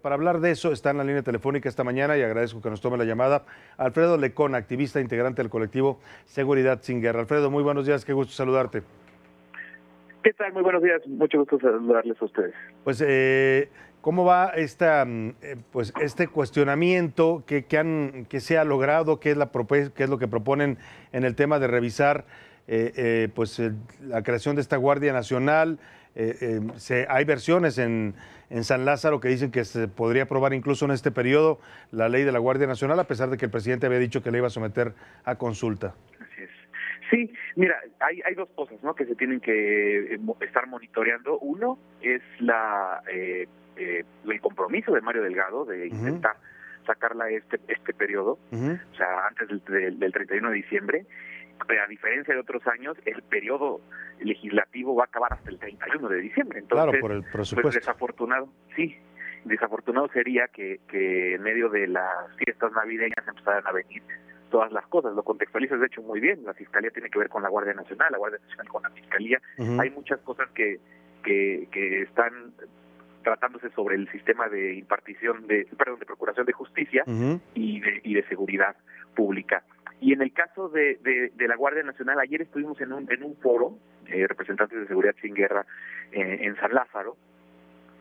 Para hablar de eso está en la línea telefónica esta mañana y agradezco que nos tome la llamada Alfredo Lecón, activista integrante del colectivo Seguridad Sin Guerra. Alfredo, muy buenos días, qué gusto saludarte. ¿Qué tal? Muy buenos días, mucho gusto saludarles a ustedes. Pues, ¿cómo va este cuestionamiento que se ha logrado? ¿Qué es lo que proponen en el tema de revisar la creación de esta Guardia Nacional? Hay versiones en San Lázaro que dicen que se podría aprobar incluso en este periodo la ley de la Guardia Nacional, a pesar de que el presidente había dicho que le iba a someter a consulta. Así es. Sí, mira, hay dos cosas, ¿no?, que se tienen que estar monitoreando. Uno es el compromiso de Mario Delgado de intentar sacarla este periodo, o sea, antes del 31 de diciembre. A diferencia de otros años, el periodo legislativo va a acabar hasta el 31 de diciembre. Entonces, claro, por el presupuesto. Pues desafortunado sería que en medio de las fiestas navideñas empezaran a venir todas las cosas. Lo contextualizas, de hecho, muy bien. La Fiscalía tiene que ver con la Guardia Nacional, la Guardia Nacional con la Fiscalía. Hay muchas cosas que están tratándose sobre el sistema de de procuración de justicia y de seguridad pública. Y en el caso de la Guardia Nacional, ayer estuvimos en un foro, representantes de Seguridad Sin Guerra, en San Lázaro,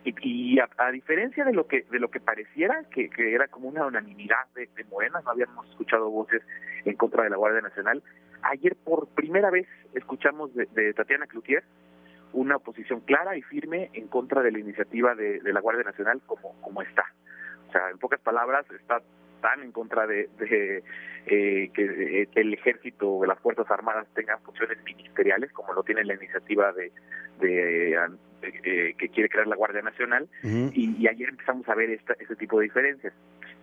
y a diferencia de lo que pareciera que era como una unanimidad de Morena, no habíamos escuchado voces en contra de la Guardia Nacional. Ayer por primera vez escuchamos de Tatiana Cloutier una oposición clara y firme en contra de la iniciativa de la Guardia Nacional como está. O sea, en pocas palabras, está tan en contra de que el Ejército o las Fuerzas Armadas tengan funciones ministeriales, como lo tiene la iniciativa que quiere crear la Guardia Nacional, y ayer empezamos a ver este tipo de diferencias.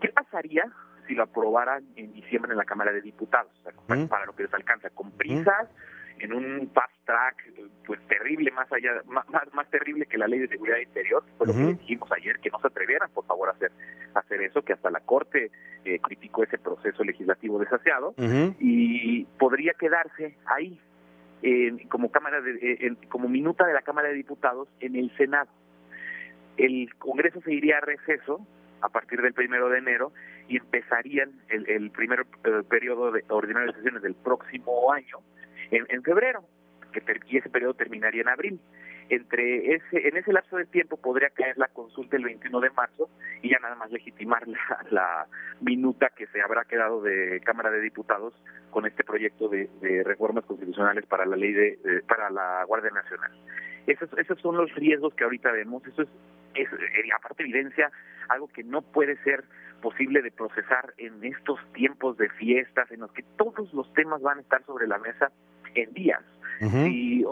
¿Qué pasaría si lo aprobaran en diciembre en la Cámara de Diputados? O sea, para lo que les alcanza, con prisas, en un fast track, pues terrible, más terrible que la Ley de Seguridad Interior. Fue lo que le dijimos ayer, que no se atrevieran, por favor, a hacer eso, que hasta la Corte criticó ese proceso legislativo desaseado, y podría quedarse ahí como minuta de la Cámara de Diputados en el Senado. El Congreso se iría a receso a partir del 1 de enero y empezarían el primer periodo ordinario de sesiones del próximo año en febrero, y ese periodo terminaría en abril. En ese lapso de tiempo podría caer la consulta el 21 de marzo y ya nada más legitimar la minuta que se habrá quedado de Cámara de Diputados con este proyecto de reformas constitucionales para la ley para la Guardia Nacional. Esos son los riesgos que ahorita vemos. Eso es aparte evidencia algo que no puede ser posible de procesar en estos tiempos de fiestas en los que todos los temas van a estar sobre la mesa en días. Si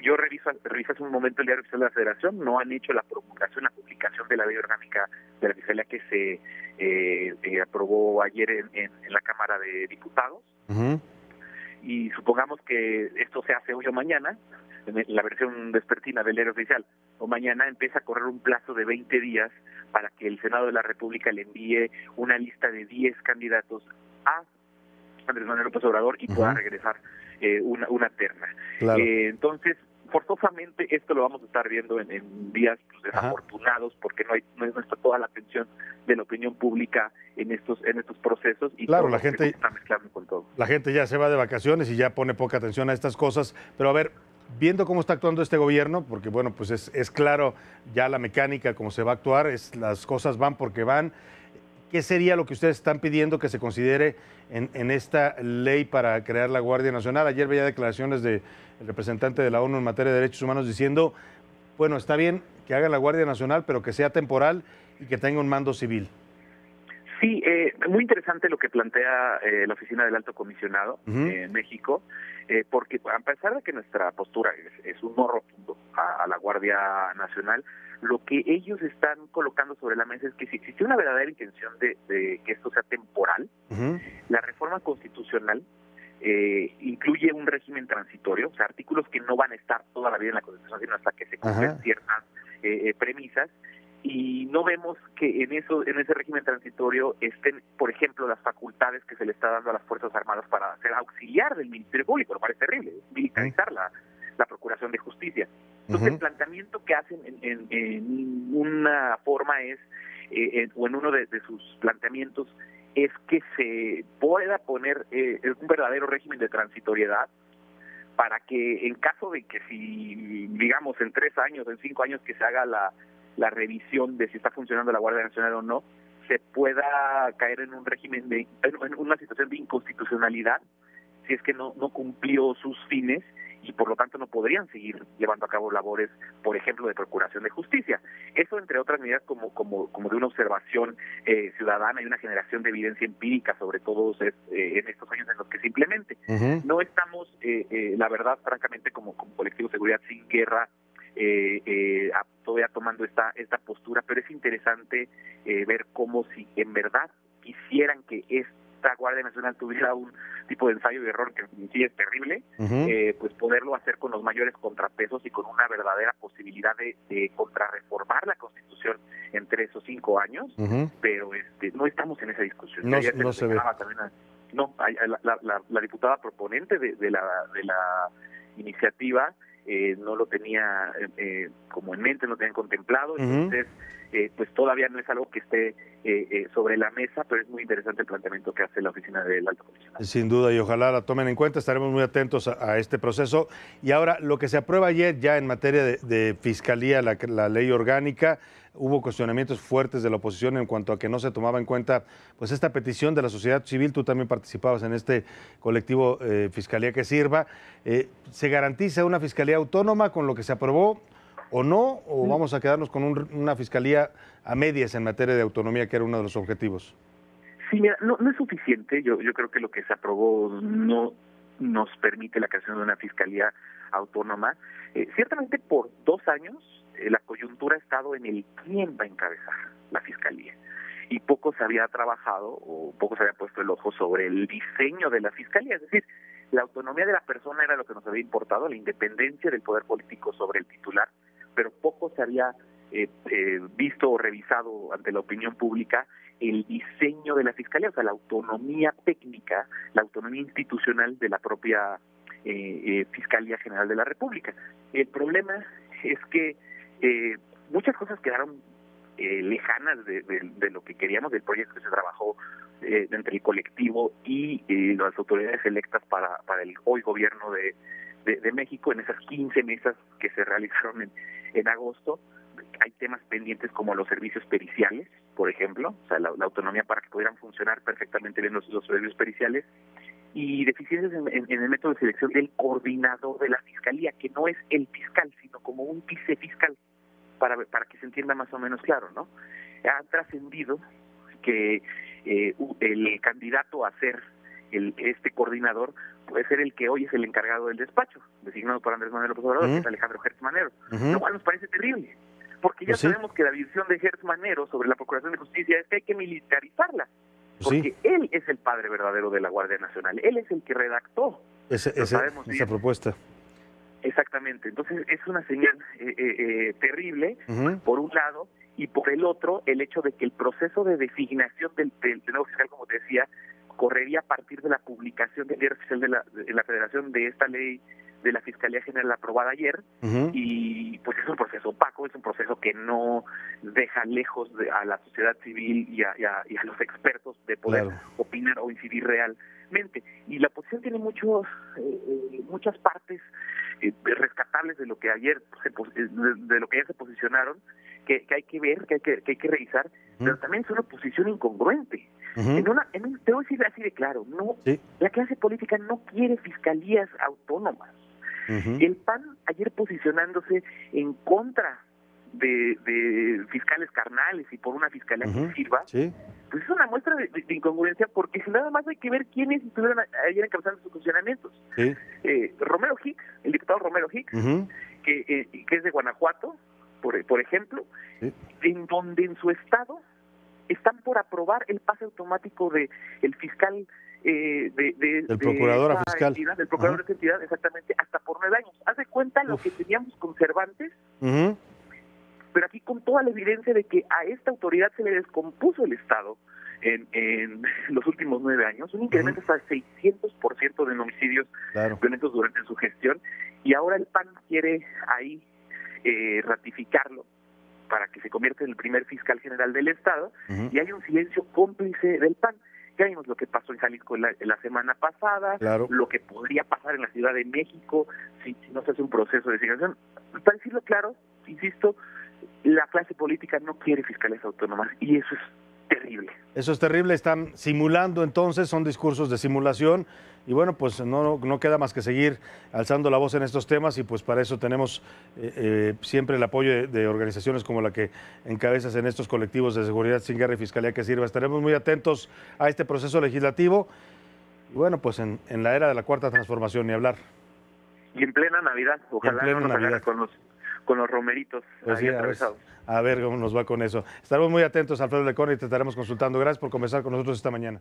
yo revisé hace un momento el Diario Oficial de la Federación, no han hecho la publicación de la ley orgánica de la Fiscalía que se aprobó ayer en la Cámara de Diputados. Y supongamos que esto se hace hoy o mañana, en la versión vespertina del Diario Oficial, o mañana empieza a correr un plazo de 20 días para que el Senado de la República le envíe una lista de 10 candidatos a Andrés Manuel López Obrador y pueda regresar una terna. Claro. Entonces, forzosamente esto lo vamos a estar viendo en días desafortunados, porque no está toda la atención de la opinión pública en estos procesos, y claro, todo la gente está mezclando con todo. La gente ya se va de vacaciones y ya pone poca atención a estas cosas, pero a ver, viendo cómo está actuando este gobierno, porque bueno, pues es claro ya la mecánica, cómo se va a actuar, las cosas van porque van. ¿Qué sería lo que ustedes están pidiendo que se considere en esta ley para crear la Guardia Nacional? Ayer veía declaraciones del representante de la ONU en materia de derechos humanos diciendo, bueno, está bien que hagan la Guardia Nacional, pero que sea temporal y que tenga un mando civil. Sí, muy interesante lo que plantea la Oficina del Alto Comisionado en México, porque a pesar de que nuestra postura es un no rotundo a la Guardia Nacional, lo que ellos están colocando sobre la mesa es que si existe una verdadera intención de que esto sea temporal, la reforma constitucional incluye un régimen transitorio, o sea, artículos que no van a estar toda la vida en la Constitución, sino hasta que se cumplen ciertas premisas. Y no vemos que en ese régimen transitorio estén, por ejemplo, las facultades que se le está dando a las Fuerzas Armadas para ser auxiliar del Ministerio Público, lo cual es terrible, militarizar la Procuración de Justicia. Entonces, el planteamiento que hacen en una forma es o en uno de sus planteamientos, es que se pueda poner un verdadero régimen de transitoriedad para que en caso de que si, digamos, en 3 años, en 5 años que se haga la revisión de si está funcionando la Guardia Nacional o no, se pueda caer en un régimen en una situación de inconstitucionalidad si es que no cumplió sus fines y por lo tanto no podrían seguir llevando a cabo labores, por ejemplo, de procuración de justicia. Eso, entre otras medidas, como de una observación ciudadana y una generación de evidencia empírica, sobre todo en estos años en los que se implemente. No estamos, la verdad, francamente, como colectivo Seguridad Sin Guerra, todavía tomando esta postura, pero es interesante ver cómo si en verdad quisieran que esta Guardia Nacional tuviera un tipo de ensayo y error que sí es terrible, pues poderlo hacer con los mayores contrapesos y con una verdadera posibilidad de contrarreformar la Constitución entre esos 5 años, pero no estamos en esa discusión. No se ve. La diputada proponente de la iniciativa no lo tenía como en mente, no lo tenían contemplado, entonces pues todavía no es algo que esté sobre la mesa, pero es muy interesante el planteamiento que hace la oficina del Alto Comisionado. Sin duda, y ojalá la tomen en cuenta, estaremos muy atentos a este proceso. Y ahora, lo que se aprueba ayer ya en materia de fiscalía, la ley orgánica, hubo cuestionamientos fuertes de la oposición en cuanto a que no se tomaba en cuenta pues esta petición de la sociedad civil. Tú también participabas en este colectivo Fiscalía que Sirva. ¿Se garantiza una fiscalía autónoma con lo que se aprobó o no? ¿O vamos a quedarnos con una fiscalía a medias en materia de autonomía, que era uno de los objetivos? Sí, mira, no es suficiente. Yo creo que lo que se aprobó no nos permite la creación de una fiscalía autónoma. Ciertamente por 2 años la coyuntura ha estado en el quién va a encabezar la fiscalía. Y poco se había trabajado o poco se había puesto el ojo sobre el diseño de la fiscalía. Es decir, la autonomía de la persona era lo que nos había importado, la independencia del poder político sobre el titular, pero poco se había visto o revisado ante la opinión pública el diseño de la fiscalía, o sea, la autonomía técnica, la autonomía institucional de la propia Fiscalía General de la República. El problema es que muchas cosas quedaron lejanas de lo que queríamos, del proyecto que se trabajó entre el colectivo y las autoridades electas para el hoy gobierno de México en esas 15 mesas que se realizaron en agosto. Hay temas pendientes como los servicios periciales, por ejemplo, o sea, la autonomía para que pudieran funcionar perfectamente bien los servicios periciales, y deficiencias en el método de selección del coordinador de la fiscalía, que no es el fiscal, sino como un vicefiscal, para que se entienda más o menos claro, ¿no? Ha trascendido que el candidato a ser este coordinador puede ser el que hoy es el encargado del despacho, designado por Andrés Manuel López Obrador, que es Alejandro Gertz Manero, lo cual nos parece terrible, porque ya sabemos que la visión de Gertz Manero sobre la Procuración de Justicia es que hay que militarizarla, porque él es el padre verdadero de la Guardia Nacional, él es el que redactó esa propuesta. Exactamente, entonces es una señal terrible, por un lado, y por el otro, el hecho de que el proceso de designación del nuevo fiscal, como te decía, correría a partir de la publicación del diario oficial de la Federación de esta ley de la Fiscalía General aprobada ayer, y pues es un proceso opaco, es un proceso que no deja lejos a la sociedad civil y a los expertos de poder opinar o incidir realmente. Y la oposición tiene muchas partes rescatables de lo que ayer se posicionaron, que hay que ver, que hay que revisar, pero también es una posición incongruente. Te voy a decir así de claro, la clase política no quiere fiscalías autónomas. El PAN ayer posicionándose en contra de fiscales carnales y por una fiscalía que sirva, pues es una muestra de incongruencia, porque nada más hay que ver quiénes estuvieron ayer encabezando sus funcionamientos. Romero Hicks, el diputado Romero Hicks, que es de Guanajuato, por ejemplo, en donde en su estado están por aprobar el pase automático de el fiscal del procurador a fiscal, del procurador de esta entidad, exactamente, hasta por 9 años. Haz de cuenta lo que teníamos conservantes, pero aquí con toda la evidencia de que a esta autoridad se le descompuso el Estado en los últimos 9 años, un incremento hasta 600% de homicidios violentos durante su gestión, y ahora el PAN quiere ahí ratificarlo para que se convierta en el primer fiscal general del Estado, y hay un silencio cómplice del PAN. Ya vimos lo que pasó en Jalisco la semana pasada, claro, lo que podría pasar en la Ciudad de México si no se hace un proceso de designación. Para decirlo claro, insisto, la clase política no quiere fiscales autónomas y eso es terrible. Eso es terrible, están simulando entonces, son discursos de simulación y bueno, pues no queda más que seguir alzando la voz en estos temas y pues para eso tenemos siempre el apoyo de organizaciones como la que encabezas en estos colectivos de seguridad sin guerra y fiscalía que sirva. Estaremos muy atentos a este proceso legislativo y bueno, pues en la era de la cuarta transformación, ni hablar. Y en plena Navidad, ojalá no nos agarre con los romeritos pues ahí sí, atravesados. A ver cómo nos va con eso. Estaremos muy atentos, Alfredo Lecona, y te estaremos consultando. Gracias por conversar con nosotros esta mañana.